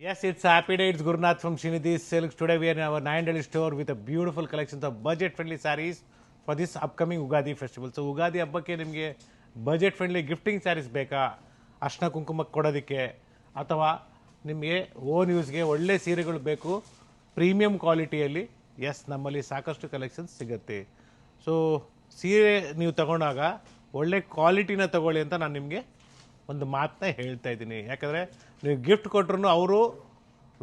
Yes, it's happy day. It's Gurnath from Srinidhi Silks. Today we are in our Nine Delhi store with a beautiful collections of budget-friendly sarees for this upcoming Ugadi festival. So Ugadi ಹಬ್ಬಕ್ಕೆ ನಿಮಗೆ budget friendly gifting saris ಬೇಕಾ, ಅರ್ಶಿನ ಕುಂಕುಮಕ್ಕೆ ಕೊಡೋದಕ್ಕೆ ಅಥವಾ ನಿಮಗೆ own ಯೂಸ್ಗೆ ಒಳ್ಳೆ ಸೀರೆಗಳು ಬೇಕು ಪ್ರೀಮಿಯಂ ಕ್ವಾಲಿಟಿಯಲ್ಲಿ. ಎಸ್, ನಮ್ಮಲ್ಲಿ ಸಾಕಷ್ಟು ಕಲೆಕ್ಷನ್ಸ್ ಸಿಗುತ್ತೆ. ಸೊ ಸೀರೆ ನೀವು ತಗೊಂಡಾಗ ಒಳ್ಳೆ ಕ್ವಾಲಿಟಿನ ತಗೊಳ್ಳಿ ಅಂತ ನಾನು ನಿಮಗೆ ಒಂದು ಮಾತನ್ನ ಹೇಳ್ತಾ ಇದ್ದೀನಿ. ಯಾಕಂದರೆ ನೀವು ಗಿಫ್ಟ್ ಕೊಟ್ರು ಅವರು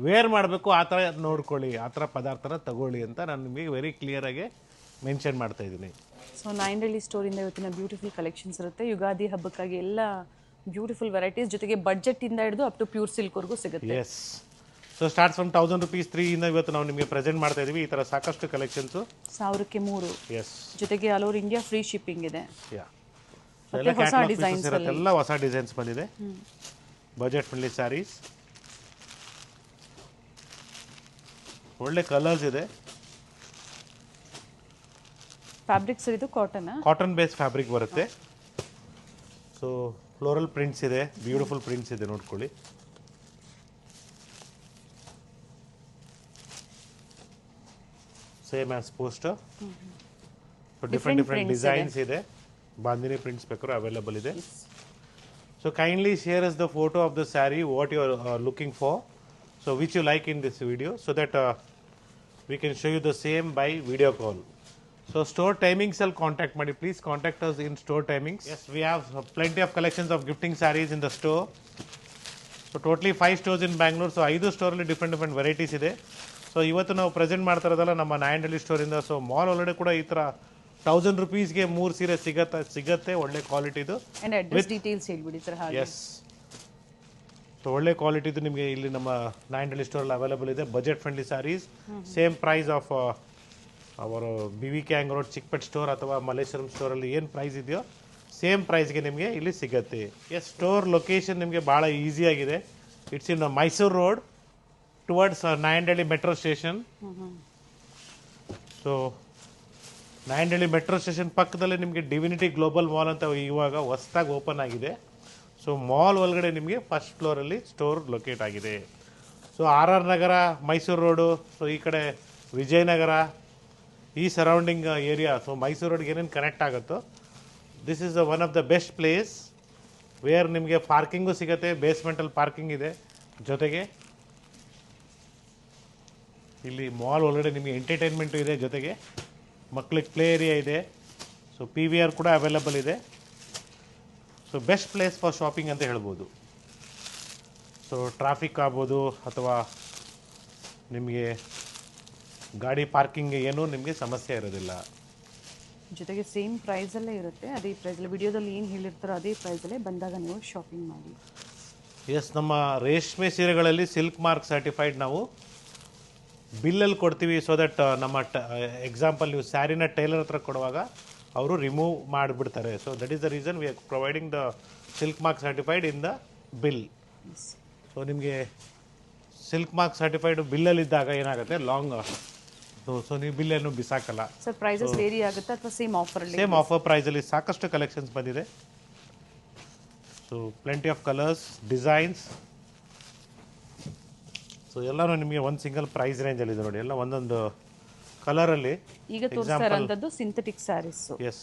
ವೇರ್ ಮಾಡಬೇಕು, ಆ ಥರ ನೋಡ್ಕೊಳ್ಳಿ, ಆ ಥರ ಪದಾರ್ಥನ ತಗೊಳ್ಳಿ ಅಂತ ನಾನು ನಿಮಗೆ ವೆರಿ ಕ್ಲಿಯರಾಗಿ ಮೆನ್ಷನ್ ಮಾಡ್ತಾ ಇದ್ದೀನಿ. ಸೊ ನೈನ್ ಡೆಲ್ಲಿ ಸ್ಟೋರಿಂದ ಇವತ್ತಿನ ಬ್ಯೂಟಿಫುಲ್ ಕಲೆಕ್ಷನ್ಸ್ ಇರುತ್ತೆ. ಯುಗಾದಿ ಹಬ್ಬಕ್ಕಾಗಿ ಎಲ್ಲ ಬ್ಯೂಟಿಫುಲ್ ವೆರೈಟೀಸ್ ಜೊತೆಗೆ ಬಡ್ಜೆಟಿಂದ ಹಿಡಿದು ಅಪ್ ಟು ಪ್ಯೂರ್ ಸಿಲ್ಕ್ವರೆಗೂ ಸಿಗುತ್ತೆ. Yes, so start from 1000 rupees 3 ಇಂದ ಇವತ್ತು ನಾವು ನಿಮಗೆ ಪ್ರೆಸೆಂಟ್ ಮಾಡ್ತಾ ಇದ್ದೀವಿ. ಈ ಥರ ಸಾಕಷ್ಟು ಕಲೆಕ್ಷನ್ಸು 1000ಕ್ಕೆ 3. ಎಸ್, ಜೊತೆಗೆ all over India free shipping ಇದೆ. ಯಾ, ಎಲ್ಲ ಕ್ಯಾಟಲಾಗ್ ಪೀಸಸ್ ಇರುತ್ತೆ, ಎಲ್ಲ ಹೊಸ ಡಿಸೈನ್ಸ್ ಬಂದಿದೆ. ಬಜೆಟ್ ಫ್ರೆಂಡ್ಲಿ ಸ್ಯಾರೀಸ್, ಒಳ್ಳೆ ಕಲರ್ಸ್ ಇದೆ. ಫ್ಯಾಬ್ರಿಕ್ಸ್ ಇದು ಕಾಟನ್ ಬೇಸ್ ಫ್ಯಾಬ್ರಿಕ್ ಬರುತ್ತೆ. ಸೊ ಫ್ಲೋರಲ್ ಪ್ರಿಂಟ್ಸ್ ಇದೆ, ಬ್ಯೂಟಿಫುಲ್ ಪ್ರಿಂಟ್ಸ್ ಇದೆ, ನೋಡ್ಕೊಳ್ಳಿ. Same as poster. So different designs ಇದೆ. ಬಾಂದಿನಿ ಪ್ರಿಂಟ್ಸ್ ಬೇಕಾದ್ರೂ ಅವೈಲೇಬಲ್ ಇದೆ. So kindly share us the photo of the saree, what you are looking for, so which you like in this video, so that we can show you the same by video call. So store timings, I'll contact me. Please contact us in store timings. Yes, we have plenty of collections of gifting sarees in the store. So totally 5 stores in Bangalore. So 5 store ಅಲ್ಲಿ different varieties ಇದೆ. So ಇವತ್ತು ನಾವು present ಮಾಡ್ತಾ ಇರೋದಲ್ಲ ನಮ್ಮ nine Delhi ಸ್ಟೋರಿಂದ. So mall ಒಳಗಡೆ ಕೂಡ ಈ ಥರ 1000 rupeesಗೆ 3 ಸೀರೆ ಸಿಗತ್ತೆ ಒಳ್ಳೆ ಕ್ವಾಲಿಟಿದು. ಎಸ್, ಸೊ ಒಳ್ಳೆ ಕ್ವಾಲಿಟಿದು ನಿಮಗೆ ಇಲ್ಲಿ ನಮ್ಮ ನೈನ್ ಡೆಲ್ಲಿ ಸ್ಟೋರಲ್ಲಿ ಅವೈಲೇಬಲ್ ಇದೆ. Budget friendly sarees, same price of ಅವರು BVK ಹ್ಯಾಂಗ್ ರೋಡ್ ಚಿಕ್ಕಪೇಟ್ ಸ್ಟೋರ್ ಅಥವಾ ಮಲ್ಲೇಶ್ವರಂ ಸ್ಟೋರಲ್ಲಿ ಏನು ಪ್ರೈಸ್ ಇದೆಯೋ ಸೇಮ್ ಪ್ರೈಸ್ಗೆ ನಿಮಗೆ ಇಲ್ಲಿ ಸಿಗತ್ತೆ. ಎಸ್, ಸ್ಟೋರ್ ಲೊಕೇಶನ್ ನಿಮಗೆ ಭಾಳ ಈಸಿಯಾಗಿದೆ. It's in Mysuru road towards Nayandahalli metro station. So Nayandahalli metro station ಪಕ್ಕದಲ್ಲಿ ನಿಮಗೆ ಡಿವಿನಿಟಿ ಗ್ಲೋಬಲ್ ಮಾಲ್ ಅಂತ ಇವಾಗ ಹೊಸದಾಗಿ ಓಪನ್ ಆಗಿದೆ. ಸೊ ಮಾಲ್ ಒಳಗಡೆ ನಿಮಗೆ ಫಸ್ಟ್ ಫ್ಲೋರಲ್ಲಿ ಸ್ಟೋರ್ ಲೊಕೇಟ್ ಆಗಿದೆ. ಸೊ RR ನಗರ, ಮೈಸೂರು ರೋಡು, ಸೊ ಈ ಕಡೆ ವಿಜಯನಗರ, ಈ ಸರೌಂಡಿಂಗ್ ಏರಿಯಾ, ಸೊ ಮೈಸೂರು ರೋಡ್ಗೆ ಏನೇನು ಕನೆಕ್ಟ್ ಆಗುತ್ತೋ this is one of the best place where ನಿಮಗೆ ಪಾರ್ಕಿಂಗು ಸಿಗುತ್ತೆ. ಬೇಸ್ಮೆಂಟಲ್ಲಿ ಪಾರ್ಕಿಂಗ್ ಇದೆ. ಜೊತೆಗೆ ಇಲ್ಲಿ ಮಾಲ್ ಒಳಗಡೆ ನಿಮಗೆ ಎಂಟರ್ಟೈನ್ಮೆಂಟು ಇದೆ, ಜೊತೆಗೆ ಮಕ್ಕಳಿಗೆ ಪ್ಲೇ ಏರಿಯಾ ಇದೆ. ಸೊ PVR ಕೂಡ ಅವೈಲೇಬಲ್ ಇದೆ. So best place for shopping ಅಂತ ಹೇಳ್ಬೋದು. ಸೊ ಟ್ರಾಫಿಕ್ ಆಗ್ಬೋದು ಅಥವಾ ನಿಮಗೆ ಗಾಡಿ ಪಾರ್ಕಿಂಗ್ ಏನೂ ನಿಮಗೆ ಸಮಸ್ಯೆ ಇರೋದಿಲ್ಲ. ಜೊತೆಗೆ ಸೇಮ್ ಪ್ರೈಸಲ್ಲೇ ಇರುತ್ತೆ. ಅದೇ ಪ್ರೈಸಲ್ಲಿ ವಿಡಿಯೋದಲ್ಲಿ ಏನು ಹೇಳಿರ್ತಾರೋ ಅದೇ ಪ್ರೈಸಲ್ಲೇ ಬಂದಾಗ ನೀವು ಶಾಪಿಂಗ್ ಮಾಡಿ. ಎಸ್, ನಮ್ಮ ರೇಷ್ಮೆ ಸೀರೆಗಳಲ್ಲಿ ಸಿಲ್ಕ್ ಮಾರ್ಕ್ ಸರ್ಟಿಫೈಡ್ ನಾವು ಬಿಲ್ಲಲ್ಲಿ ಕೊಡ್ತೀವಿ. ಸೊ ದಟ್ ನಮ್ಮ ಎಕ್ಸಾಂಪಲ್ ನೀವು ಸ್ಯಾರಿನ ಟೈಲರ್ ಹತ್ರ ಕೊಡುವಾಗ ಅವರು ರಿಮೂವ್ ಮಾಡಿಬಿಡ್ತಾರೆ. So that is the reason we are providing the silk mark certified in the bill. So ನಿಮಗೆ ಸಿಲ್ಕ್ ಮಾರ್ಕ್ ಸರ್ಟಿಫೈಡ್ ಬಿಲ್ಲಲ್ಲಿದ್ದಾಗ ಏನಾಗುತ್ತೆ, ಲಾಂಗ್ ಸೊ ನೀವು ಬಿಲ್ಲನ್ನು ಬಿಸಾಕಲ್ಲ. ಸರ್ ಪ್ರೈಸಸ್ ವೇರಿ ಆಗುತ್ತೆ ಅಥವಾ ಸೇಮ್ ಆಫರಲ್ಲಿ? ಸೇಮ್ ಆಫರ್ ಪ್ರೈಸಲ್ಲಿ ಸಾಕಷ್ಟು ಕಲೆಕ್ಷನ್ಸ್ ಬಂದಿದೆ. So plenty of colours, designs, so ಎಲ್ಲನೂ ನಿಮಗೆ ಒಂದು ಸಿಂಗಲ್ ಪ್ರೈಸ್ ರೇಂಜಲ್ಲಿ ಇದೆ ನೋಡಿ. ಎಲ್ಲ ಒಂದೊಂದು ಕಲರಲ್ಲಿ ಈಗ ತೋರಿಸ್ತಾ ಇರೋಂಥದ್ದು ಸಿಂಥೆಟಿಕ್ ಸ್ಯಾರೀಸ್. ಎಸ್,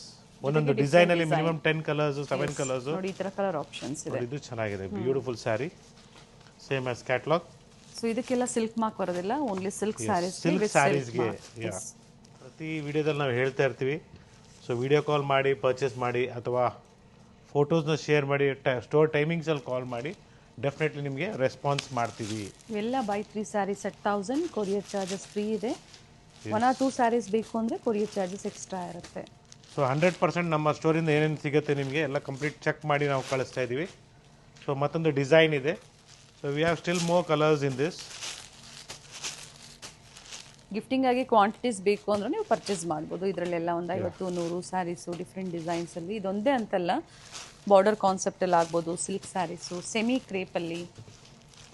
ಒಂದೊಂದು ಡಿಸೈನಲ್ಲಿ ಮಿನಿಮಮ್ 10 ಕಲರ್ಸ್, 7 ಕಲರ್ಸ್ ನೋಡಿ. ಈ ಥರ ಕಲರ್ ಆಪ್ಷನ್ಸ್ ಇದೆ. ಇದು ಚೆನ್ನಾಗಿದೆ, beautiful sari, same as catalogue. So ಇದಕ್ಕೆಲ್ಲ ಸಿಲ್ಕ್ ಮಾರ್ಕ್ ಬರೋದಿಲ್ಲ, ಓನ್ಲಿ ಸಿಲ್ಕ್ ಸ್ಯಾರೀಸ್. ಸಿಲ್ಕ್ ಸ್ಯಾರೀಸ್ಗೆ ಪ್ರತಿ ವಿಡಿಯೋದಲ್ಲಿ ನಾವು ಹೇಳ್ತಾ ಇರ್ತೀವಿ. ಸೊ ವಿಡಿಯೋ ಕಾಲ್ ಮಾಡಿ ಪರ್ಚೇಸ್ ಮಾಡಿ ಅಥವಾ ಫೋಟೋಸ್ನ ಶೇರ್ ಮಾಡಿ, ಸ್ಟೋರ್ ಟೈಮಿಂಗ್ಸಲ್ಲಿ ಕಾಲ್ ಮಾಡಿ, ಡೆಫಿನೆಟ್ಲಿ ನಿಮಗೆ ರೆಸ್ಪಾನ್ಸ್ ಮಾಡ್ತೀವಿ. ಇವೆಲ್ಲ buy 3 sarees at 1000, courier charges free ಇದೆ. 1 or 2 ಸ್ಯಾರೀಸ್ ಬೇಕು ಅಂದರೆ ಕೊರಿಯರ್ ಚಾರ್ಜಸ್ ಎಕ್ಸ್ಟ್ರಾ ಇರುತ್ತೆ. ಸೊ 100% ನಮ್ಮ ಸ್ಟೋರಿಂದ ಏನೇನು ಸಿಗುತ್ತೆ ನಿಮಗೆ ಎಲ್ಲ ಕಂಪ್ಲೀಟ್ ಚೆಕ್ ಮಾಡಿ ನಾವು ಕಳಿಸ್ತಾ ಇದ್ದೀವಿ. ಸೊ ಮತ್ತೊಂದು ಡಿಸೈನ್ ಇದೆ. So we have still more colours in this. Gifting ಆಗಿ ಕ್ವಾಂಟಿಟೀಸ್ ಬೇಕು ಅಂದ್ರೆ ನೀವು ಪರ್ಚೇಸ್ ಮಾಡ್ಬೋದು. ಇದರಲ್ಲೆಲ್ಲ ಒಂದು 50-100 ಸ್ಯಾರೀಸು ಡಿಫ್ರೆಂಟ್ ಡಿಸೈನ್ಸಲ್ಲಿ. ಇದೊಂದೇ ಅಂತಲ್ಲ, ಬಾರ್ಡರ್ ಕಾನ್ಸೆಪ್ಟಲ್ಲಿ ಆಗ್ಬೋದು, ಸಿಲ್ಕ್ ಸ್ಯಾರೀಸು, ಸೆಮಿ ಕ್ರೇಪಲ್ಲಿ.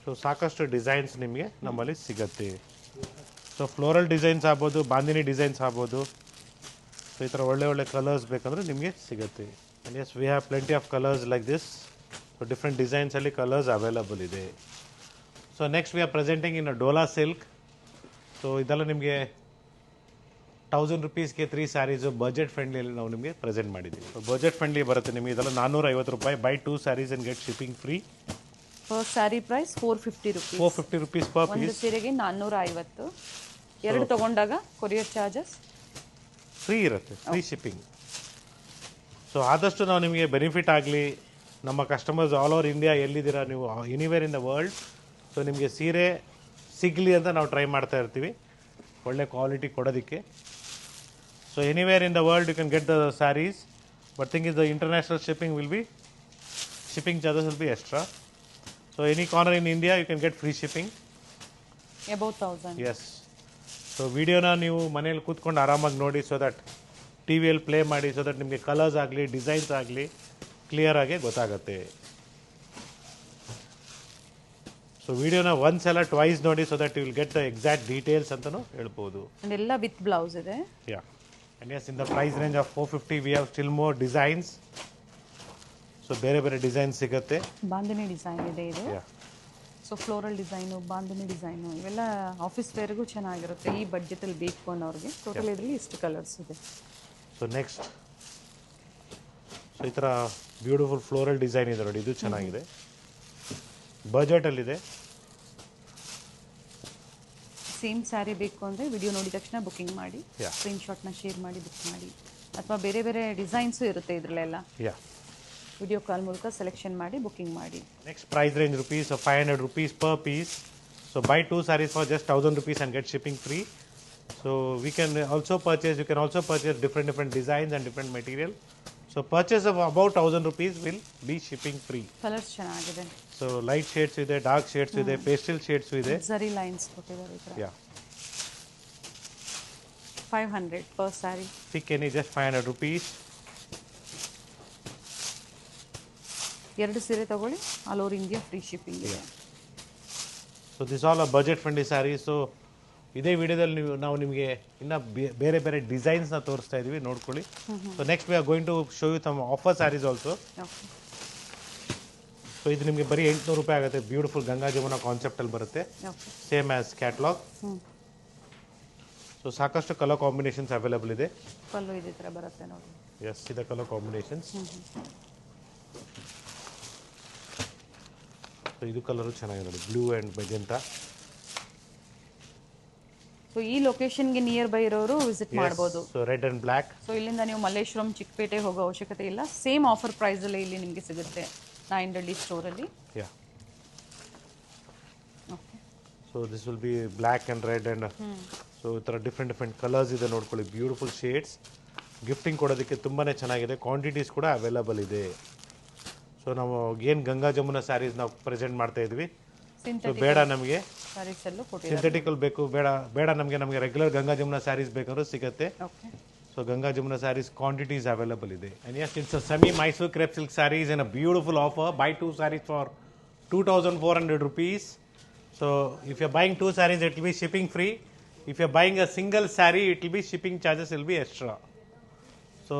ಸೊ ಸಾಕಷ್ಟು ಡಿಸೈನ್ಸ್ ನಿಮಗೆ ನಮ್ಮಲ್ಲಿ ಸಿಗುತ್ತೆ. ಸೊ ಫ್ಲೋರಲ್ ಡಿಸೈನ್ಸ್ ಆಗ್ಬೋದು, ಬಾಂದಿನಿ ಡಿಸೈನ್ಸ್ ಆಗ್ಬೋದು. ಸೊ ಈ ಥರ ಒಳ್ಳೆ ಕಲರ್ಸ್ ಬೇಕಂದ್ರೆ ನಿಮಗೆ ಸಿಗುತ್ತೆ. And yes, we have plenty of colours like this. So different ಡಿಸೈನ್ಸಲ್ಲಿ ಕಲರ್ಸ್ ಅವೈಲಬಲ್ ಇದೆ. So next we are presenting in Dola silk. So ಇದೆಲ್ಲ ನಿಮಗೆ 1000 rupeesಗೆ 3 ಸ್ಯಾರೀಸು ಬಜೆಟ್ ಫ್ರೆಂಡ್ಲಿಯಲ್ಲಿ ನಾವು ನಿಮಗೆ ಪ್ರೆಸೆಂಟ್ ಮಾಡಿದ್ದೀವಿ. ಸೊ ಬಜೆಟ್ ಫ್ರೆಂಡ್ಲಿ ಬರುತ್ತೆ ನಿಮಗೆ ಇದೆಲ್ಲ 450 ರೂಪಾಯಿ. Buy 2 sarees and get shipping free. Per saree price 450 rupees. 450 rupees per ಒಂದು piece. ಸೀರೆಗೆ 450. ಎರಡು ತಗೊಂಡಾಗ ಕೊರಿಯರ್ ಚಾರ್ಜಸ್ ಫ್ರೀ ಇರುತ್ತೆ, ಫ್ರೀ ಶಿಪ್ಪಿಂಗ್. ಸೊ ಆದಷ್ಟು ನಾವು ನಿಮಗೆ ಬೆನಿಫಿಟ್ ಆಗಲಿ, ನಮ್ಮ ಕಸ್ಟಮರ್ಸ್ ಆಲ್ ಓವರ್ ಇಂಡಿಯಾ ಎಲ್ಲಿದ್ದೀರಾ ನೀವು, anywhere in the world, so ನಿಮಗೆ ಸೀರೆ ಸಿಗಲಿ ಅಂತ ನಾವು ಟ್ರೈ ಮಾಡ್ತಾ ಇರ್ತೀವಿ ಒಳ್ಳೆ ಕ್ವಾಲಿಟಿ ಕೊಡೋದಕ್ಕೆ. So anywhere in the world you can get the sarees, but thing is the international shipping charges will be extra. So any corner in India you can get free shipping above 1000. Yes. So ವಿಡಿಯೋನ ನೀವು ಮನೇಲಿ ಕೂತ್ಕೊಂಡು ಆರಾಮಾಗಿ ನೋಡಿ, so that ಟಿ ವಿಯಲ್ಲಿ play ಮಾಡಿ, so that ನಿಮಗೆ ಕಲರ್ಸ್ ಆಗಲಿ ಡಿಸೈನ್ಸ್ ಆಗಲಿ ಕ್ಲಿಯರ್ ಆಗಿ ಗೊತ್ತಾಗುತ್ತೆ. ಸೊ ವಿಡಿಯೋನ ಒಂದ್ಸಲ ಟ್ವೈಸ್ ನೋಡಿ, so that you will get the exact details ಅಂತಲೂ ಹೇಳ್ಬೋದು. ಎಲ್ಲ ವಿತ್ ಬ್ಲೌಸ್ ಇದೆ. Yeah, and yes in the price range of 450 we have still more designs. So ಬೇರೆ ಬೇರೆ ಡಿಸೈನ್ ಸಿಗುತ್ತೆ. ಬಾಂದಿನಿ ಡಿಸೈನ್ ಇದೆ ಇದು. Yeah, so floral design, bandhani design ಇವೆಲ್ಲ ಆಫೀಸ್ ವೇರ್ಗೂ ಚೆನ್ನಾಗಿರುತ್ತೆ ಈ ಬಡ್ಜೆಟಲ್ಲಿ ಬೇಕು ಅನ್ನೋರಿಗೆ. ಟೋಟಲ್ ಇದರಲ್ಲಿ ಇಷ್ಟು ಕಲರ್ಸ್ ಇದೆ. ಸೊ ನೆಕ್ಸ್ಟ್, ಸೊ ಈ ಥರ ಬ್ಯೂಟಿಫುಲ್ ಫ್ಲೋರಲ್ ಡಿಸೈನ್ ಇದೆ ನೋಡಿ, ಇದು ಚೆನ್ನಾಗಿದೆ, ಬಜೆಟಲ್ಲಿದೆ. ಸೇಮ್ ಸ್ಯಾರಿ ಬೇಕು ಅಂದರೆ ವಿಡಿಯೋ ನೋಡಿದ ತಕ್ಷಣ ಬುಕ್ಕಿಂಗ್ ಮಾಡಿ, Yeah. ಸ್ಕ್ರೀನ್ಶಾಟ್ನ ಶೇರ್ ಮಾಡಿ ಬುಕ್ ಮಾಡಿ. ಅಥವಾ ಬೇರೆ ಬೇರೆ ಡಿಸೈನ್ಸು ಇರುತ್ತೆ ಇದರಲ್ಲೆಲ್ಲ. ಯಾ, ವಿಡಿಯೋ ಕಾಲ್ ಮೂಲಕ ಸೆಲೆಕ್ಷನ್ ಮಾಡಿ ಬುಕ್ಕಿಂಗ್ ಮಾಡಿ. next price range rupees of 500 rupees per piece. So buy 2 sarees for just 1000 rupees and get shipping free. So we can also purchase, you can also purchase different designs and different material. So purchase of about 1000 rupees will be shipping free. Colours ಚೆನ್ನಾಗಿದೆ. So light shades ಇದೆ, dark shades ಇದೆ, pastel shades ಇದೆ. ಝರಿ lines ಕೊಟ್ಟಿದ್ದಾರೆ ಈ ಥರ. Yeah, 500 per sari. pick any, just 500 rupees. ಎರಡು ಸೀರೆ ತಗೊಳ್ಳಿ, all over India free shipping ಇದೆ. So this all a budget friendly saree. So ಇದೇ ವಿಡಿಯೋದಲ್ಲಿ ನಾವು ನಿಮಗೆ ಇನ್ನು ಬೇರೆ ಬೇರೆ ಡಿಸೈನ್ಸ್ನ ತೋರಿಸ್ತಾ ಇದ್ದೀವಿ, ನೋಡ್ಕೊಳ್ಳಿ. So next we are going to show you some offer sarees also. Okay. So ಇದು ನಿಮಗೆ ಬರೀ 800 ರೂಪಾಯಿ ಆಗುತ್ತೆ. ಬ್ಯೂಟಿಫುಲ್ ಗಂಗಾ ಜಮುನಾ ಕಾನ್ಸೆಪ್ಟಲ್ಲಿ ಬರುತ್ತೆ, okay. Same as catalogue. So ಸಾಕಷ್ಟು ಕಲರ್ ಕಾಂಬಿನೇಷನ್ಸ್ ಅವೈಲೇಬಲ್ ಇದೆ. ಪಲ್ಲು ಇದೇ ಥರ ಬರುತ್ತೆ ನೋಡಿ. ಎಸ್, ಇದೆ ಕಲರ್ ಕಾಂಬಿನೇಷನ್ಸ್. ಸೊ ಇದು ಕಲರು ಚೆನ್ನಾಗಿದೆ ನೋಡಿ, ಬ್ಲೂ ಆ್ಯಂಡ್ ಮೆಜೆಂಟಾ. ಸೊ ಈ ಲೊಕೇಶನ್ಗೆ ನಿಯರ್ ಬೈ ಇರೋರು ವಿಸಿಟ್ ಮಾಡ್ಬೋದು. So red and black. So ಇಲ್ಲಿಂದ ನೀವು ಮಲ್ಲೇಶ್ವರಂ, ಚಿಕ್ಕಪೇಟೆ ಹೋಗೋ ಅವಶ್ಯಕತೆ ಇಲ್ಲ. ಸೇಮ್ ಆಫರ್ ಪ್ರೈಸಲ್ಲಿ ಇಲ್ಲಿ ನಿಮಗೆ ಸಿಗುತ್ತೆ ನಾಯಿಂಡಳ್ಳಿ ಸ್ಟೋರಲ್ಲಿ. Yeah, okay. So this will be black and red and so ಈ ಥರ ಡಿಫ್ರೆಂಟ್ ಕಲರ್ಸ್ ಇದೆ ನೋಡ್ಕೊಳ್ಳಿ, ಬ್ಯೂಟಿಫುಲ್ ಶೇಡ್ಸ್. ಗಿಫ್ಟಿಂಗ್ ಕೊಡೋದಕ್ಕೆ ತುಂಬಾ ಚೆನ್ನಾಗಿದೆ. ಕ್ವಾಂಟಿಟೀಸ್ ಕೂಡ ಅವೈಲಬಲ್ ಇದೆ. ಸೊ ನಾವು ಏನು ಗಂಗಾ ಜಮುನಾ ಸ್ಯಾರೀಸ್ ನಾವು ಪ್ರೆಸೆಂಟ್ ಮಾಡ್ತಾ ಇದ್ವಿ. ಸೊ ಬೇಡ ನಮಗೆ ಸ್ಯಾರೀಸಲ್ಲೂ ಕೊಟ್ಟಿದ್ದಾರೆ. ಸಿಂಥೆಟಿಕಲ್ ಬೇಕು, ಬೇಡ ನಮಗೆ ರೆಗ್ಯುಲರ್ ಗಂಗಾ ಜಮುನಾ ಸ್ಯಾರೀಸ್ ಬೇಕಾದ್ರೂ ಸಿಗುತ್ತೆ. Okay. So Ganga Jamuna saris quantities available ಇದೆ. And yes, it's a semi Mysore crepe silk sarees in a beautiful offer. Buy 2 sarees for 2400 rupees. So if you buying 2 sarees it will be shipping free. If you buying a single saree it will be shipping charges will be extra. So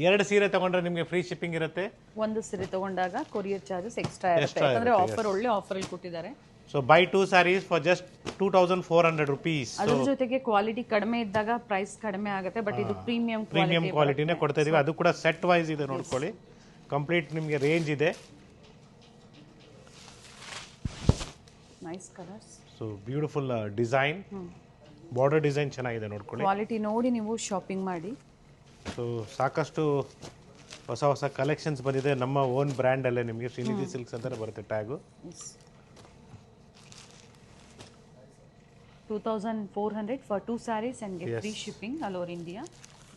2 ಸೀರೆ ತಗೊಂಡ್ರೆ ನಿಮಗೆ free shipping ಇರುತ್ತೆ. ಒಂದು ಸೀರೆ ತಗೊಂಡಾಗ courier charges extra ಇರುತ್ತೆ, ಯಾಕಂದ್ರೆ offer ಒಳ್ಳೆ ಆಫರಲ್ಲಿ ಕೊಟ್ಟಿದ್ದಾರೆ. So buy 2 sarees for just 2400 rupees. ಅದ್ರ ಜೊತೆಗೆ ಕ್ವಾಲಿಟಿ ಕಡಿಮೆ ಇದ್ದಾಗ ಪ್ರೈಸ್ ಕಡಿಮೆ ಆಗುತ್ತೆ. ಬಟ್ ಇದು ಪ್ರೀಮಿಯಂ ಕ್ವಾಲಿಟಿನೇ ಕೊಡ್ತಾ ಇದೀವಿ. ಅದು ಕೂಡ ಸೆಟ್ ವೈಸ್ ಇದೆ ನೋಡ್ಕೊಳ್ಳಿ, ಕಂಪ್ಲೀಟ್ ನಿಮಗೆ ರೇಂಜ್ ಇದೆ. Nice colours. So beautiful design, border design ಚೆನ್ನಾಗಿದೆ ನೋಡ್ಕೊಳ್ಳಿ. ಕ್ವಾಲಿಟಿ ನೋಡಿ ನೀವು ಶಾಪಿಂಗ್ ಮಾಡಿ. ಸೊ ಸಾಕಷ್ಟು ಹೊಸ ಕಲೆಕ್ಷನ್ಸ್ ಬಂದಿದೆ ನಮ್ಮ ಓನ್ ಬ್ರ್ಯಾಂಡಲ್ಲೇ. ನಿಮಗೆ ಶ್ರೀನಿಧಿ ಸಿಲ್ಕ್ಸ್ ಅಂತಲೇ ಬರುತ್ತೆ tag. 2400 for 2 sarees and get free shipping all over India.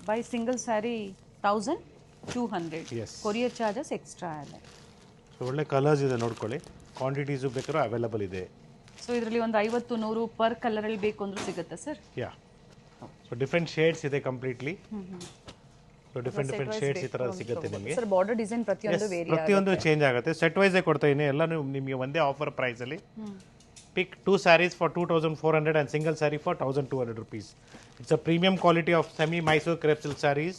Buy single saree 1200. Yes. Courier charges extra ಇದೆ. ಸೊ ಒಳ್ಳೆ ಕಲರ್ಸ್ ಇದೆ ನೋಡ್ಕೊಳ್ಳಿ, ಕ್ವಾಂಟಿಟೀಸು ಬೇಕಾದ್ರೂ ಅವೈಲಬಲ್ ಇದೆ. ಸೊ ಇದರಲ್ಲಿ ಒಂದು 50-100 ಪರ್ ಕಲರಲ್ಲಿ ಬೇಕು ಅಂದ್ರೂ ಸಿಗುತ್ತೆ ಸರ್. ಯಾ, ಸೊ ಡಿಫ್ರೆಂಟ್ ಶೇಡ್ಸ್ ಇದೆ ಕಂಪ್ಲೀಟ್ಲಿ. ಸೊ ಡಿಫ್ರೆಂಟ್ ಶೇಡ್ಸ್ ಈ ಥರ ಸಿಗುತ್ತೆ ನಿಮಗೆ. ಸರ್ ಬಾರ್ಡರ್ ಡಿಸೈನ್ ಪ್ರತಿಯೊಂದು ಚೇಂಜ್ ಆಗುತ್ತೆ. ಸೆಟ್ ವೈಸೇ ಕೊಡ್ತಾ ಇದ್ದೀನಿ ಎಲ್ಲ ನಿಮಗೆ ಒಂದೇ ಆಫರ್ ಪ್ರೈಸಲ್ಲಿ. Pick 2 sarees for 2400 and single saree for 1200 rupees. It's a premium quality of semi Mysore crepe silk sarees.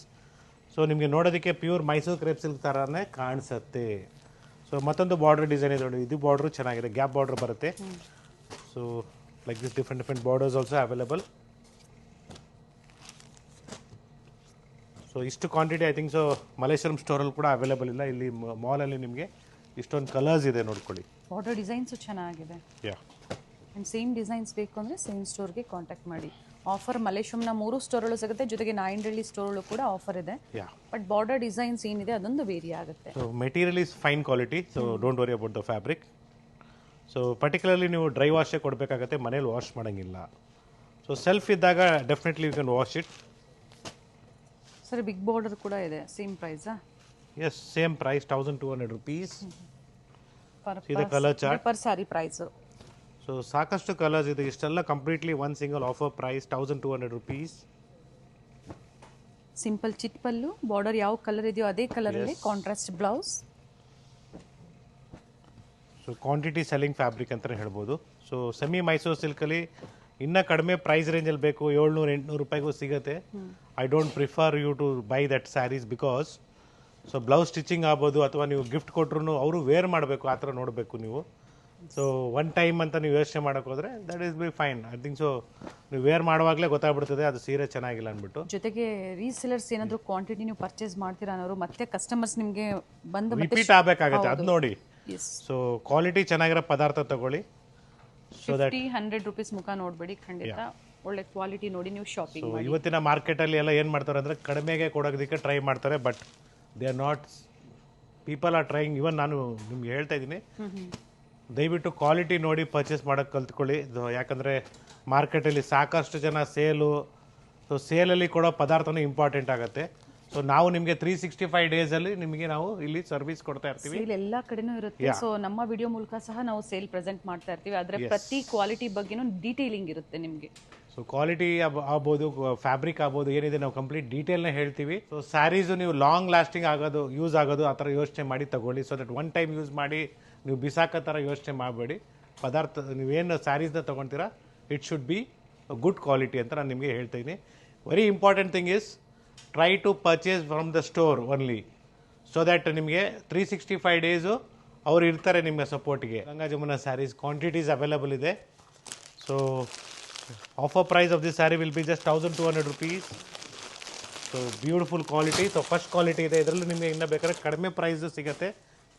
So ನಿಮಗೆ ನೋಡೋದಕ್ಕೆ ಪ್ಯೂರ್ ಮೈಸೂರು ಕ್ರೇಪ್ ಸಿಲ್ಕ್ ಥರನೇ ಕಾಣಿಸುತ್ತೆ. ಸೊ ಮತ್ತೊಂದು ಬಾರ್ಡರ್ ಡಿಸೈನ್ ಇದೆ ನೋಡಿ, ಇದು ಬಾರ್ಡ್ರು ಚೆನ್ನಾಗಿದೆ, ಗ್ಯಾಪ್ ಬಾರ್ಡರ್ ಬರುತ್ತೆ. So like this different borders also available. So ಇಷ್ಟು quantity I think so Malleshwaram ಸ್ಟೋರಲ್ಲಿ ಕೂಡ ಅವೈಲೇಬಲ್ ಇಲ್ಲ. ಇಲ್ಲಿ ಮಾಲಲ್ಲಿ ನಿಮಗೆ ಇಷ್ಟೊಂದು ಕಲರ್ಸ್ ಇದೆ ನೋಡ್ಕೊಳ್ಳಿ. ಬಾರ್ಡರ್ ಡಿಸೈನ್ಸು ಚೆನ್ನಾಗಿದೆ. ಯಾ, ಆ್ಯಂಡ್ ಸೇಮ್ ಡಿಸೈನ್ಸ್ ಬೇಕು ಅಂದರೆ ಸೇಮ್ ಸ್ಟೋರ್ಗೆ ಕಾಂಟ್ಯಾಕ್ಟ್ ಮಾಡಿ. ಆಫರ್ ಮಲ್ಲೇಶ್ವರಂನ 3 ಸ್ಟೋರಲ್ಲೂ ಸಿಗುತ್ತೆ, ಜೊತೆಗೆ ನಾಯಂಡಹಳ್ಳಿ ಸ್ಟೋರಲ್ಲೂ ಕೂಡ ಆಫರ್ ಇದೆ. ಯಾ. ಬಟ್ ಬಾರ್ಡರ್ ಡಿಸೈನ್ಸ್ ಏನಿದೆ ಅದೊಂದು ವೇರಿ ಆಗುತ್ತೆ. So material is fine quality, so don't worry about the fabric. So particularly ನೀವು ಡ್ರೈ ವಾಶೇ ಕೊಡಬೇಕಾಗತ್ತೆ, ಮನೇಲಿ ವಾಶ್ ಮಾಡೋಂಗಿಲ್ಲ. ಸೊ ಸೆಲ್ಫ್ ಇದ್ದಾಗ definitely you can wash it. Sir big border ಕೂಡ ಇದೆ, ಸೇಮ್ ಪ್ರೈಸಾ? Yes, same price 1200 rupees. See the color chart. Per saree price. So ಸಾಕಷ್ಟು ಕಲರ್ಸ್ ಇದೆ. ಇಷ್ಟೆಲ್ಲ completely one single offer price 1200 rupees. Simple ಚಿಟ್ pallu, border ಯಾವ colour ಇದೆಯೋ ಅದೇ ಕಲರಲ್ಲಿ contrast blouse. So quantity selling fabric ಅಂತಲೇ ಹೇಳ್ಬೋದು. ಸೊ ಸೆಮಿ ಮೈಸೂರು ಸಿಲ್ಕಲ್ಲಿ ಇನ್ನೂ ಕಡಿಮೆ ಪ್ರೈಸ್ ರೇಂಜಲ್ಲಿ ಬೇಕು, 700-800 ರೂಪಾಯಿಗೂ ಸಿಗುತ್ತೆ. I don't prefer you to buy that sarees because so blouse stitching ಆಗ್ಬೋದು ಅಥವಾ ನೀವು ಗಿಫ್ಟ್ ಕೊಟ್ಟರು ಅವರು ವೇರ್ ಮಾಡಬೇಕು, ಆ ಥರ ನೋಡಬೇಕು ನೀವು. ಸೊ ಒನ್ ಟೈಮ್ ಅಂತ ನೀವು ಯೋಚನೆ ಮಾಡೋಕೆ ಹೋದರೆ that is be fine. I think so ನೀವು ವೇರ್ ಮಾಡುವಾಗಲೇ ಗೊತ್ತಾಗ್ಬಿಡ್ತದೆ ಅದು ಸೀರೆ ಚೆನ್ನಾಗಿಲ್ಲ ಅಂದ್ಬಿಟ್ಟು. ಜೊತೆಗೆ ರೀಸೇಲರ್ಸ್ ಏನಾದರೂ ಕ್ವಾಂಟಿಟಿ ನೀವು ಪರ್ಚೇಸ್ ಮಾಡ್ತೀರಾ ಅನ್ನೋರು ಮತ್ತೆ ಕಸ್ಟಮರ್ಸ್ ನಿಮಗೆ ಬಂದು ರಿಪೀಟ್ ಆಗಬೇಕಾಗತ್ತೆ, ಅದು ನೋಡಿ. ಸೊ ಕ್ವಾಲಿಟಿ ಚೆನ್ನಾಗಿರೋ ಪದಾರ್ಥ ತಗೊಳ್ಳಿ. ಸೊ ದಟ್ 100 ರೂಪೀಸ್ ಮುಖ ನೋಡಬೇಡಿ, ಖಂಡಿತ ಒಳ್ಳೆ ಕ್ವಾಲಿಟಿ ನೋಡಿ ನೀವು ಶಾಪಿಂಗ್ ಮಾಡಿ. ಇವತ್ತಿನ ಮಾರ್ಕೆಟಲ್ಲಿ ಎಲ್ಲ ಏನು ಮಾಡ್ತಾರೆ ಅಂದರೆ ಕಡಿಮೆಗೆ ಕೊಡೋದಕ್ಕೆ ಟ್ರೈ ಮಾಡ್ತಾರೆ, but they are not, people are trying. Even ನಾನು ನಿಮ್ಗೆ ಹೇಳ್ತಾ ಇದ್ದೀನಿ, ದಯವಿಟ್ಟು ಕ್ವಾಲಿಟಿ ನೋಡಿ ಪರ್ಚೇಸ್ ಮಾಡೋಕ್ಕೆ ಕಲ್ತ್ಕೊಳ್ಳಿ. ಯಾಕಂದರೆ ಮಾರ್ಕೆಟಲ್ಲಿ ಸಾಕಷ್ಟು ಜನ ಸೇಲು, ಸೊ ಸೇಲಲ್ಲಿ ಕೊಡೋ ಪದಾರ್ಥನೂ ಇಂಪಾರ್ಟೆಂಟ್ ಆಗುತ್ತೆ. ಸೊ ನಾವು ನಿಮಗೆ 365 ಡೇಸಲ್ಲಿ ನಿಮಗೆ ನಾವು ಇಲ್ಲಿ ಸರ್ವಿಸ್ ಕೊಡ್ತಾ ಇರ್ತೀವಿ. ಸೇಲ್ ಎಲ್ಲ ಕಡೆನೂ ಇರುತ್ತೆ. ಸೊ ನಮ್ಮ ವಿಡಿಯೋ ಮೂಲಕ ಸಹ ನಾವು ಸೇಲ್ ಪ್ರೆಸೆಂಟ್ ಮಾಡ್ತಾ ಇರ್ತೀವಿ. ಆದರೆ ಪ್ರತಿ ಕ್ವಾಲಿಟಿ ಬಗ್ಗೆನೂ ಡೀಟೇಲಿಂಗ್ ಇರುತ್ತೆ ನಿಮಗೆ. ಸೊ ಕ್ವಾಲಿಟಿ ಆಗ್ಬೋದು, ಫ್ಯಾಬ್ರಿಕ್ ಆಗ್ಬೋದು, ಏನಿದೆ ನಾವು ಕಂಪ್ಲೀಟ್ ಡೀಟೇಲ್ನ ಹೇಳ್ತೀವಿ. ಸೊ ಸ್ಯಾರೀಸು ನೀವು ಲಾಂಗ್ ಲಾಸ್ಟಿಂಗ್ ಆಗೋದು, ಯೂಸ್ ಆಗೋದು ಆ ಥರ ಯೋಚನೆ ಮಾಡಿ ತಗೊಳ್ಳಿ. So that one time use ಮಾಡಿ ನೀವು ಬಿಸಾಕೋ ಥರ ಯೋಚನೆ ಮಾಡಬೇಡಿ. ಪದಾರ್ಥ ನೀವೇನು ಸ್ಯಾರೀಸ್ನ ತೊಗೊಳ್ತೀರಾ it should be good quality ಅಂತ ನಾನು ನಿಮಗೆ ಹೇಳ್ತೀನಿ. Very important thing is try to purchase from the store only, so that ನಿಮಗೆ 365 ಡೇಸು ಅವ್ರು ಇರ್ತಾರೆ ನಿಮಗೆ ಸಪೋರ್ಟಿಗೆ. ಗಂಗಾ ಜಮುನಾ ಸ್ಯಾರೀಸ್ ಕ್ವಾಂಟಿಟೀಸ್ ಅವೈಲೇಬಲ್ ಇದೆ. So offer price of this saree will be just 1200 rupees. So beautiful quality. So first quality ಇದೆ, ಇದರಲ್ಲಿ ನಿಮಗೆ ಇನ್ನೂ ಬೇಕಾದ್ರೆ ಕಡಿಮೆ ಪ್ರೈಸ್ ಸಿಗುತ್ತೆ,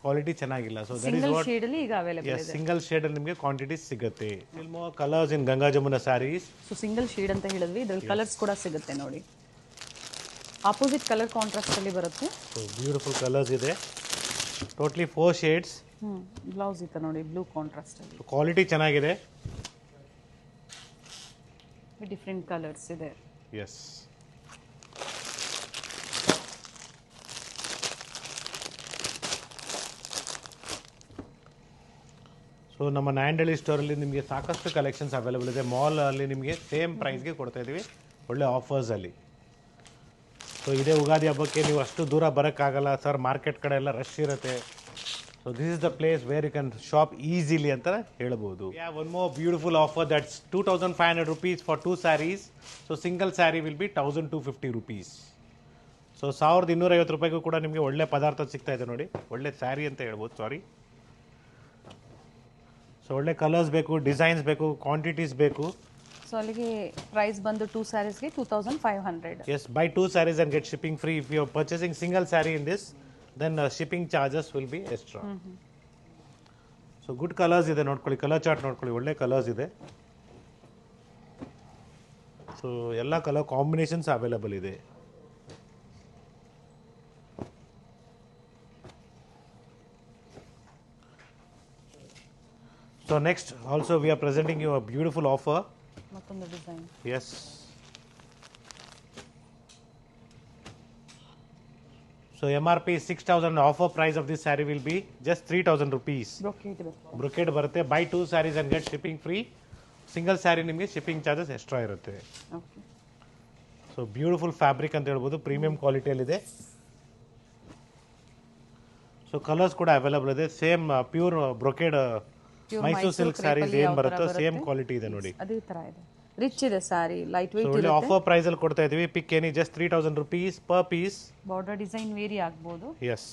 ಕ್ವಾಲಿಟಿ ಚೆನ್ನಾಗಿಲ್ಲ. ಸೊ ದಟ್ ಇಸ್ ವಾಟ್ ಈಗ ಅವೈಲೇಬಲ್ ಇದೆ. ಸಿಂಗಲ್ ಶೇಡ್ ಅಲ್ಲಿ ನಿಮಗೆ ಕ್ವಾಂಟಿಟಿ ಸಿಗುತ್ತೆ. Colours in Ganga Jamuna sarees. So single shade ಅಂತ ಹೇಳಿದ್ವಿ, ಇದರಲ್ಲಿ ಕಲರ್ಸ್ ಕೂಡ ಸಿಗುತ್ತೆ ನೋಡಿ. ಆಪೋಸಿಟ್ ಕಲರ್ ಕಾಂಟ್ರಾಸ್ಟ್ ಅಲ್ಲಿ ಬರುತ್ತೆ. ಸೊ ಬ್ಯೂಟಿಫುಲ್ ಕಲರ್ಸ್ ಇದೆ, ಟೋಟಲಿ 4 ಶೇಡ್ಸ್. ಬ್ಲೌಸ್ ಇದೆ ನೋಡಿ ಬ್ಲೂ ಕಾಂಟ್ರಾಸ್ಟ್ ಅಲ್ಲಿ. ಕ್ವಾಲಿಟಿ ಚೆನ್ನಾಗಿದೆ, ಡಿಫ್ರೆಂಟ್ ಕಲರ್ಸ್ ಇದೆ. ಎಸ್. ಸೊ ನಮ್ಮ ನಾಯಂಡಹಳ್ಳಿ ಸ್ಟೋರಲ್ಲಿ ನಿಮಗೆ ಸಾಕಷ್ಟು ಕಲೆಕ್ಷನ್ಸ್ ಅವೈಲೇಬಲ್ ಇದೆ. ಮಾಲಲ್ಲಿ ನಿಮಗೆ ಸೇಮ್ ಪ್ರೈಸ್ಗೆ ಕೊಡ್ತಾ ಇದ್ದೀವಿ, ಒಳ್ಳೆ ಆಫರ್ಸಲ್ಲಿ. ಸೊ ಇದೇ ಯುಗಾದಿ ಹಬ್ಬಕ್ಕೆ ನೀವು ಅಷ್ಟು ದೂರ ಬರೋಕ್ಕಾಗಲ್ಲ ಸರ್, ಮಾರ್ಕೆಟ್ ಕಡೆ ಎಲ್ಲ ರಶ್ ಇರುತ್ತೆ. So this is the place where you can shop easily ಅಂತ ಹೇಳ್ಬೋದು. One more beautiful offer that's 2500 rupees for 2 sarees. So single saree will be 1250 rupees. So 1250 ರೂಪಾಯಿಗೂ ಕೂಡ ನಿಮಗೆ ಒಳ್ಳೆ ಪದಾರ್ಥ ಸಿಗ್ತಾ ಇದೆ ನೋಡಿ, ಒಳ್ಳೆ ಸ್ಯಾರಿ ಅಂತ ಹೇಳ್ಬೋದು. ಸಾರಿ. ಸೊ ಒಳ್ಳೆ ಕಲರ್ಸ್ ಬೇಕು, ಡಿಸೈನ್ಸ್ ಬೇಕು, ಕ್ವಾಂಟಿಟೀಸ್ ಬೇಕು. ಸೊ ಅಲ್ಲಿಗೆ ಪ್ರೈಸ್ ಬಂದು 2 ಸ್ಯಾರೀಸ್ಗೆ 2500. Yes, buy 2 sarees and get shipping free. If you are purchasing single saree in this, then shipping charges will be extra. So good colors ಇದೆ ನೋಡ್ಕೊಳ್ಳಿ, ಕಲರ್ ಚಾರ್ಟ್ ನೋಡ್ಕೊಳ್ಳಿ, ಒಳ್ಳೆ colours ಇದೆ. So ಎಲ್ಲ colour combinations available ಇದೆ. So next also we are presenting you a beautiful offer. ಮತ್ತೊಂದು design. Yes. So MRP is 6000. Offer price of this saree will be just 3000 rupees. Brocade ಬರುತ್ತೆ. Buy 2 sarees and get shipping free. Single saree ನಿಮಗೆ shipping charges extra ಇರುತ್ತೆ. Okay. So beautiful fabric ಅಂತ ಹೇಳ್ಬೋದು, premium ಕ್ವಾಲಿಟಿಯಲ್ಲಿದೆ. So colours ಕೂಡ available ಇದೆ. Same pure brocade Mysore silk sarees ಏನು ಬರುತ್ತೋ ಸೇಮ್ ಕ್ವಾಲಿಟಿ ಇದೆ ನೋಡಿ. ಅದೇ ತರ ಇದೆ, ರಿಚ್ ಇದೆ ಸ್ಯಾರಿ, ಲೈಟ್ ವೇಟ್ ಇದೆ. ಆಫರ್ ಪ್ರೈಸ್ ಅಲ್ಲಿ ಕೊಡ್ತಾ ಇದೀವಿ. Pick any just 3000 rupees per piece. Border design vary ಆಗಬಹುದು. ಎಸ್.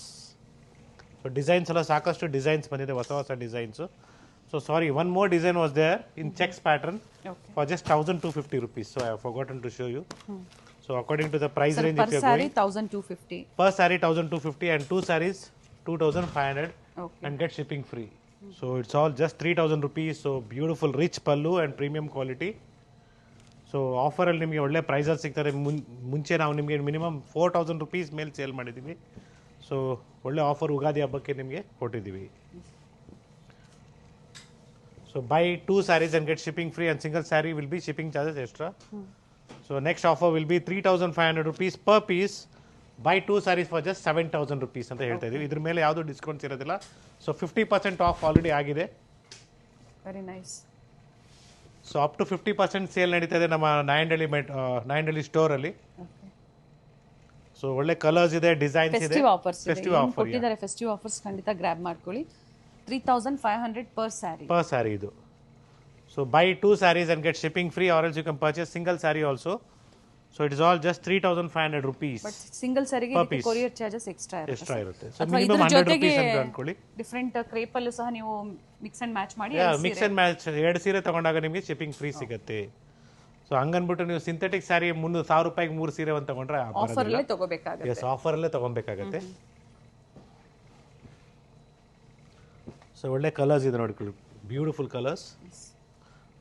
ಸೊ ಡಿಸೈನ್ಸ್ ಎಲ್ಲ ಸಾಕಷ್ಟು ಡಿಸೈನ್ಸ್ ಬಂದಿದೆ, ಹೊಸ ಹೊಸ designs. So So sorry, one more design was there in checks pattern okay for just 1250 rupees. So I have forgotten to show you. So according to the price range, per if you're sari going 1250. per saree 1250 and two sarees 2500 okay and get shipping free. So it's all just 3000 rupees. So beautiful rich pallu and premium quality. So ಆಫರಲ್ಲಿ ನಿಮಗೆ ಒಳ್ಳೆ ಪ್ರೈಸಲ್ಲಿ ಸಿಗ್ತಾರೆ. ಮುಂಚೆ ನಾವು ನಿಮಗೆ minimum 4000 rupees ಮೇಲೆ sale ಮಾಡಿದ್ದೀವಿ. ಸೊ ಒಳ್ಳೆ ಆಫರ್ ಯುಗಾದಿ ಹಬ್ಬಕ್ಕೆ ನಿಮಗೆ ಕೊಟ್ಟಿದ್ದೀವಿ. So buy 2 sarees and get shipping free and single saree will be shipping charges extra. So next offer will be 3500 rupees per piece. Buy 2 sarees for just 7000 rupees ಅಂತ ಹೇಳ್ತಾ ಇದೀವಿ. ಇದ್ರ ಮೇಲೆ ಯಾವುದು ಡಿಸ್ಕೌಂಟ್ಸ್ ಇರೋದಿಲ್ಲ. ಸೊ 50% ಆಫ್ ಆಲ್ರೆಡಿ ಆಗಿದೆ. Very nice. So up to 50% sale ನಡೀತಾ ಇದೆ ನಮ್ಮ ನಾಯಂಡಹಳ್ಳಿ ಸ್ಟೋರಲ್ಲಿ. ಸೊ ಒಳ್ಳೆ ಕಲರ್ಸ್ ಇದೆ, ಡಿಸೈನ್ಸ್ ಇದೆ, ಫೆಸ್ಟಿವ್ ಆಫರ್ಸ್ ಫೆಸ್ಟಿವ್ ಆಫರ್ ಕೊಟ್ಟಿದ್ದಾರೆ. ಫೆಸ್ಟಿವ್ ಆಫರ್ಸ್ ಖಂಡಿತ ಗ್ರ್ಯಾಬ್ ಮಾಡ್ಕೊಳ್ಳಿ. 3500 per saree. per saree ಇದು. So buy 2 sarees and get shipping free or else you can purchase single saree also. So it is all just 3500 rupees. But single ಸಾರಿಗೆ Per piece. Courier charges extra extra ಇರುತ್ತೆ. So ಅಥವಾ minimum ಇದ್ರ 100 ಜೊತೆಗೆ rupees ಅಂತ ಅನ್ಕೊಳ್ಳಿ. Different crepe ಅಲ್ಲೂ ಸಹ ನೀವು ಮಿಕ್ಸ್ ಅಂಡ್ ಮ್ಯಾಚ್ ಮಾಡಿ ಮಿಕ್ಸ್ ಅಂಡ್ ಮ್ಯಾಚ್ 2 ಸೀರೆ ತಗೊಂಡಾಗ ನಿಮಗೆ ಶಿಪ್ಪಿಂಗ್ ಫ್ರೀ ಸಿಗುತ್ತೆ. ಸೊ ಹಂಗನ್ಬಿಟ್ಟು ನೀವು ಸಿಂಥೆಟಿಕ್ ಸ್ಯಾರಿ 1000 ರೂಪಾಯಿಗೆ 3 ಸೀರೆ ಅಂತ ತಗೊಂಡ್ರೆ ಆಫರ್ ಅಲ್ಲೇ ತಗೋಬೇಕಾಗುತ್ತೆ. ಎಸ್ ಆಫರಲ್ಲೇ ತಗೊಬೇಕಾಗತ್ತೆ. ಸೊ ಒಳ್ಳೆ ಕಲರ್ಸ್ ಇದೆ ನೋಡ್ಕೊಳ್ಳಿ, ಬ್ಯೂಟಿಫುಲ್ ಕಲರ್ಸ್,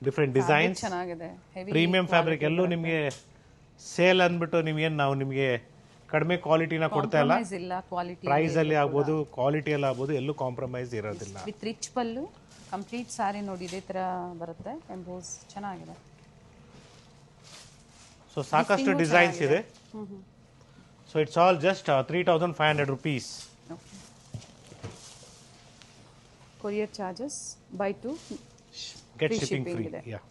ಡಿಫ್ರೆಂಟ್ ಡಿಸೈನ್ಸ್, ಚೆನ್ನಾಗಿದೆ. Heavy premium fabric. ಎಲ್ಲೂ ನಿಮಗೆ ಸೇಲ್ ಅಂದ್ಬಿಟ್ಟು ನಾವು ನಿಮಗೆ ಕಡಿಮೆ ಕ್ವಾಲಿಟಿನ ಕೊಡ್ತಾ ಇಲ್ಲ. ಇಲ್ಲ ಕ್ವಾಲಿಟಿ ಪ್ರೈಸ್ ಅಲ್ಲಿ ಆಗ್ಬೋದು, ಕ್ವಾಲಿಟಿಯಲ್ಲಿ ಆಗ್ಬೋದು, ಎಲ್ಲೂ ಕಾಂಪ್ರಮೈಸ್ ಇರೋದಿಲ್ಲ. ವಿತ್ ರಿಚ್ ಪಲ್ಲು ಕಂಪ್ಲೀಟ್ ಸಾರಿ ನೋಡಿ ಇದೇ ತರ ಬರುತ್ತೆ. ಎಂಬೋಸ್ ಚೆನ್ನಾಗಿದೆ. ಸೊ ಸಾಕಷ್ಟು ಡಿಸೈನ್ಸ್ ಇದೆ. So it's all just 3500 rupees. Courier charges by 2 get Free shipping shipping free. ಇದೆ. Yeah.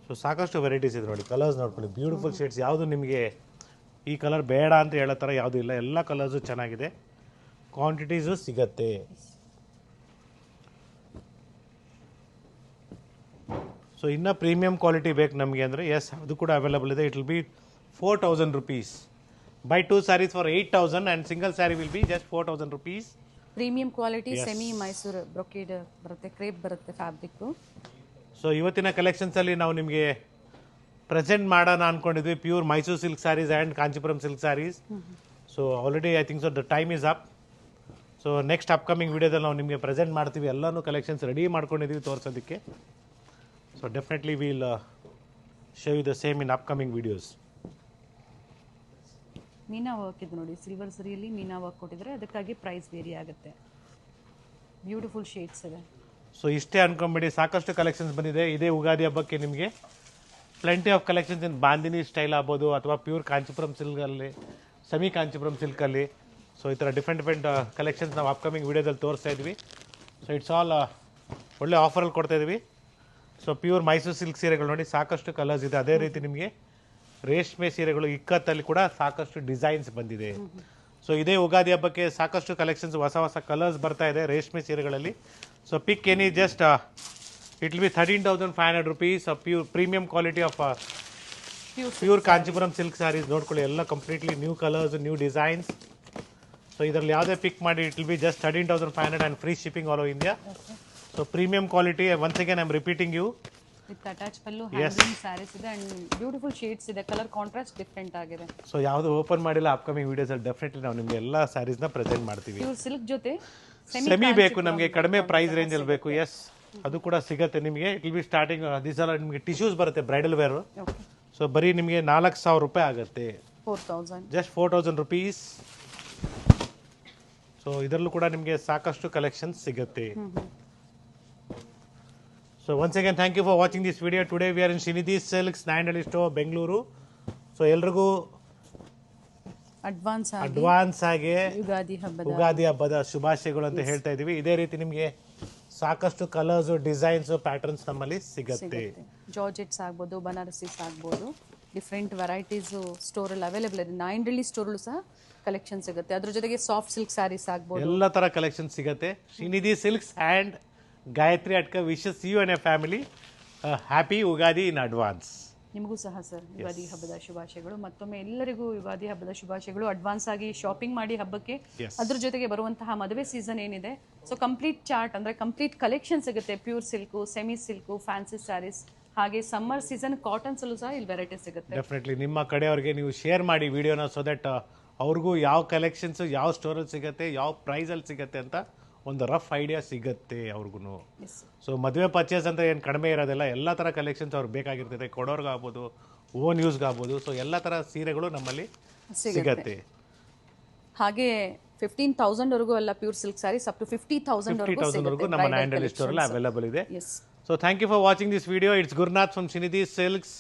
ಸೊ ಸಾಕಷ್ಟು ವೆರೈಟೀಸ್ ಇದೆ ನೋಡಿ, ಕಲರ್ಸ್ ನೋಡ್ಕೊಳ್ಳಿ, ಬ್ಯೂಟಿಫುಲ್ ಶೇಡ್ಸ್. ಯಾವುದು ನಿಮಗೆ ಈ ಕಲರ್ ಬೇಡ ಅಂತ ಹೇಳೋ ಥರ ಯಾವುದು ಇಲ್ಲ, ಎಲ್ಲ ಕಲರ್ಸು ಚೆನ್ನಾಗಿದೆ, ಕ್ವಾಂಟಿಟೀಸು ಸಿಗತ್ತೆ. ಸೊ ಇನ್ನು ಪ್ರೀಮಿಯಂ ಕ್ವಾಲಿಟಿ ಬೇಕು ನಮಗೆ ಅಂದರೆ ಎಸ್ ಅದು ಕೂಡ ಅವೈಲಬಲ್ ಇದೆ. It will B 4000 rupees. Buy 2 sarees for 8000 and single saree will be just 4000 rupees. Premium quality semi Mysuru brocade ಬರುತ್ತೆ, ಕ್ರೇಪ್ ಬರುತ್ತೆ ಫ್ಯಾಬ್ರಿಕ್. ಸೊ ಇವತ್ತಿನ ಕಲೆಕ್ಷನ್ಸ್ ಅಲ್ಲಿ ನಾವು ನಿಮಗೆ ಪ್ರೆಸೆಂಟ್ ಮಾಡೋಣ ಅನ್ಕೊಂಡಿದ್ವಿ pure Mysuru silk sarees and Kanchipuram silk sarees. So already I think so the time is up. So next upcoming ವಿಡಿಯೋದಲ್ಲಿ ನಾವು ನಿಮಗೆ ಪ್ರೆಸೆಂಟ್ ಮಾಡ್ತೀವಿ. ಎಲ್ಲನೂ ಕಲೆಕ್ಷನ್ಸ್ ರೆಡಿ ಮಾಡ್ಕೊಂಡಿದ್ದೀವಿ ತೋರಿಸೋದಕ್ಕೆ. So definitely will show you the same in upcoming videos. Meena work ಇದೆ ನೋಡಿ, ಸಿಲ್ವರ್ ಸರಿಯಲ್ಲಿ ಮೀನಾ ವರ್ಕ್ ಕೊಟ್ಟಿದ್ರೆ ಅದಕ್ಕಾಗಿ ಪ್ರೈಸ್ ವೇರಿ ಆಗುತ್ತೆ. ಬ್ಯೂಟಿಫುಲ್ ಶೇಡ್ಸ್ ಇದೆ. ಸೊ ಇಷ್ಟೇ ಅನ್ಕೊಂಬಿಡಿ, ಸಾಕಷ್ಟು ಕಲೆಕ್ಷನ್ಸ್ ಬಂದಿದೆ. ಇದೇ ಯುಗಾದಿ ಹಬ್ಬಕ್ಕೆ ನಿಮಗೆ plenty of collections in bandhini style ಆಗ್ಬೋದು ಅಥವಾ ಪ್ಯೂರ್ ಕಾಂಚೀಪುರಂ ಸಿಲ್ಕಲ್ಲಿ, ಸೆಮಿ ಕಾಂಚೀಪುರಂ ಸಿಲ್ಕಲ್ಲಿ. ಸೊ ಈ ಥರ ಡಿಫ್ರೆಂಟ್ ಕಲೆಕ್ಷನ್ಸ್ ನಾವು ಅಪ್ಕಮಿಂಗ್ ವಿಡಿಯೋದಲ್ಲಿ ತೋರಿಸ್ತಾ ಇದ್ವಿ. ಸೊ ಇಟ್ಸ್ ಆಲ್ ಒಳ್ಳೆ ಆಫರಲ್ಲಿ ಕೊಡ್ತಾ ಇದ್ವಿ. ಸೊ ಪ್ಯೂರ್ ಮೈಸೂರು ಸಿಲ್ಕ್ ಸೀರೆಗಳು ನೋಡಿ, ಸಾಕಷ್ಟು ಕಲರ್ಸ್ ಇದೆ. ಅದೇ ರೀತಿ ನಿಮಗೆ ರೇಷ್ಮೆ ಸೀರೆಗಳು ಇಕ್ಕತ್ತಲ್ಲಿ ಕೂಡ ಸಾಕಷ್ಟು ಡಿಸೈನ್ಸ್ ಬಂದಿದೆ. ಸೊ ಇದೇ ಯುಗಾದಿ ಹಬ್ಬಕ್ಕೆ ಸಾಕಷ್ಟು ಕಲೆಕ್ಷನ್ಸ್, ಹೊಸ ಹೊಸ ಕಲರ್ಸ್ ಬರ್ತಾ ಇದೆ ರೇಷ್ಮೆ ಸೀರೆಗಳಲ್ಲಿ. So pick any just it will be 13,500 rupees. Pure premium quality of pure Kanchipuram silk sarees ನೋಡ್ಕೊಳ್ಳಿ, ಎಲ್ಲ completely new colours, new designs. So ಇದರಲ್ಲಿ ಯಾವುದೇ ಪಿಕ್ ಮಾಡಿ it will be just 13,500 and free shipping all over India. So premium quality, once again I am repeating you. With attach pallu, handloom sarees ಇದೆ and beautiful shades ಇದೆ. Colour contrast different ಆಗಿದೆ. So ಯಾವುದು open ಮಾಡಿಲ್ಲ, upcoming ವಿಡಿಯೋಸಲ್ಲಿ definitely ನಾವು ನಿಮಗೆ ಎಲ್ಲ ಸ್ಯಾರೀಸ್ನ present ಮಾಡ್ತೀವಿ. Pure silk ಜೊತೆ ಸೆಮಿ ಬೇಕು ನಮಗೆ, ಕಡಿಮೆ ಪ್ರೈಸ್ ರೇಂಜಲ್ಲಿ ಬೇಕು. ಎಸ್ ಅದು ಕೂಡ ಸಿಗುತ್ತೆ ನಿಮಗೆ. It will B starting this ಎಲ್ಲ ನಿಮಗೆ ಟಿಶ್ಯೂಸ್ ಬರುತ್ತೆ ಬ್ರೈಡಲ್ ವೇರ್. ಸೊ ಬರೀ ನಿಮಗೆ 4000 ರೂಪಾಯಿ ಆಗುತ್ತೆ, 4000 ಜಸ್ಟ್ 4000 rupees. ಸೊ ಇದರಲ್ಲೂ ಕೂಡ ನಿಮಗೆ ಸಾಕಷ್ಟು ಕಲೆಕ್ಷನ್ಸ್ ಸಿಗುತ್ತೆ. So once again, thank you for watching this video. Today we are in Srinidhi Silks, Nayandahalli store, Bengaluru. So ಎಲ್ರಿಗೂ ಅಡ್ವಾನ್ಸ್ ಆಗಿ ಯುಗಾದಿ ಹಬ್ಬದ ಶುಭಾಶಯಗಳು ಅಂತ ಹೇಳ್ತಾ ಇದೀವಿ. ಇದೇ ರೀತಿ ನಿಮಗೆ ಸಾಕಷ್ಟು ಕಲರ್ಸ್, ಡಿಸೈನ್ಸ್, ಪ್ಯಾಟರ್ನ್ಸ್ ನಮ್ಮಲ್ಲಿ ಸಿಗುತ್ತೆ. ಜಾರ್ಜೆಟ್ಸ್ ಆಗ್ಬೋದು, ಬನಾರಸೀಸ್ ಆಗ್ಬೋದು, ಡಿಫ್ರೆಂಟ್ ವೆರೈಟೀಸ್ ಸ್ಟೋರಲ್ಲಿ ಅವೈಲೇಬಲ್ ಇದೆ. ನಾಯಂಡಹಳ್ಳಿ ಸ್ಟೋರಲ್ಲೂ ಸಹ ಕಲೆಕ್ಷನ್ ಸಿಗುತ್ತೆ. ಅದ್ರ ಜೊತೆಗೆ ಸಾಫ್ಟ್ ಸಿಲ್ಕ್ ಸ್ಯಾರೀಸ್ ಆಗ್ಬೋದು, ಎಲ್ಲ ತರ ಕಲೆಕ್ಷನ್ ಸಿಗುತ್ತೆ. Srinidhi silks and Gayatri Atka wishes you and your family a happy Ugadi in advance. ನಿಮಗೂ ಸಹ ಸರ್ ಯುಗಾದಿ ಹಬ್ಬದ ಶುಭಾಶಯಗಳು. ಮತ್ತೊಮ್ಮೆ ಎಲ್ಲರಿಗೂ ಯುಗಾದಿ ಹಬ್ಬದ ಶುಭಾಶಯಗಳು. ಅಡ್ವಾನ್ಸ್ ಆಗಿ ಶಾಪಿಂಗ್ ಮಾಡಿ ಹಬ್ಬಕ್ಕೆ. ಅದ್ರ ಜೊತೆಗೆ ಬರುವಂತಹ ಮದುವೆ ಸೀಸನ್ ಏನಿದೆ, ಸೊ ಕಂಪ್ಲೀಟ್ ಚಾರ್ಟ್ ಅಂದ್ರೆ ಕಂಪ್ಲೀಟ್ ಕಲೆಕ್ಷನ್ ಸಿಗುತ್ತೆ. Pure silk, semi silk, fancy sarees, ಹಾಗೆ ಸಮ್ಮರ್ ಸೀಸನ್ ಕಾಟನ್ಸ್ ಅಲ್ಲೂ ಸಹ ಇಲ್ಲಿ ವೆರೈಟಿ ಸಿಗುತ್ತೆ. ಡೆಫಿನೆಟ್ಲಿ ನಿಮ್ಮ ಕಡೆಯವ್ರಿಗೆ ನೀವು ಶೇರ್ ಮಾಡಿ ವಿಡಿಯೋನ, ಸೊ ದಟ್ ಅವ್ರಿಗೂ ಯಾವ ಕಲೆಕ್ಷನ್ಸ್ ಯಾವ ಸ್ಟೋರಲ್ಲಿ ಸಿಗುತ್ತೆ, ಯಾವ ಪ್ರೈಸಲ್ಲಿ ಸಿಗುತ್ತೆ ಅಂತ ಒಂದು ರಫ್ ಐಡಿಯಾ ಸಿಗುತ್ತೆ ಅವ್ರಿಗೂ. ಸೊ ಮದುವೆ ಪರ್ಚೇಸ್ ಅಂತ ಏನು ಕಡಿಮೆ ಇರೋದಿಲ್ಲ, ಎಲ್ಲ ಥರ ಕಲೆಕ್ಷನ್ಸ್ ಅವ್ರಿಗೆ ಬೇಕಾಗಿರ್ತದೆ, ಕೊಡೋರ್ಗಾಗ್ಬೋದು, ಓನ್ ಯೂಸ್ಗಾಗ್ಬೋದು. ಸೊ ಎಲ್ಲ ಥರ ಸೀರೆಗಳು ನಮ್ಮಲ್ಲಿ ಸಿಗುತ್ತೆ. ಹಾಗೆ 15,000 ವರೆಗೂ ಎಲ್ಲ pure silk sarees up to 50,000 ವರೆಗೂ ನಮ್ಮ ನ್ಯಾಂಡಲ್ ಸ್ಟೋರಲ್ಲಿ ಅವೈಲೇಬಲ್ ಇದೆ. So thank you for watching this video. It's Gurunath from Srinidhi silks.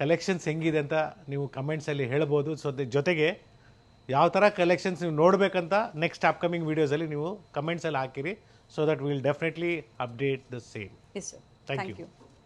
Collections ಹೆಂಗಿದೆ ಅಂತ ನೀವು ಕಮೆಂಟ್ಸಲ್ಲಿ ಹೇಳ್ಬೋದು. ಸೊ ಜೊತೆಗೆ ಯಾವ ಥರ ಕಲೆಕ್ಷನ್ಸ್ ನೀವು ನೋಡಬೇಕಂತ ನೆಕ್ಸ್ಟ್ ಅಪ್ಕಮಿಂಗ್ ವೀಡಿಯೋಸಲ್ಲಿ ನೀವು ಕಮೆಂಟ್ಸಲ್ಲಿ ಹಾಕಿರಿ. So that will definitely update the same. Yes sir, thank you.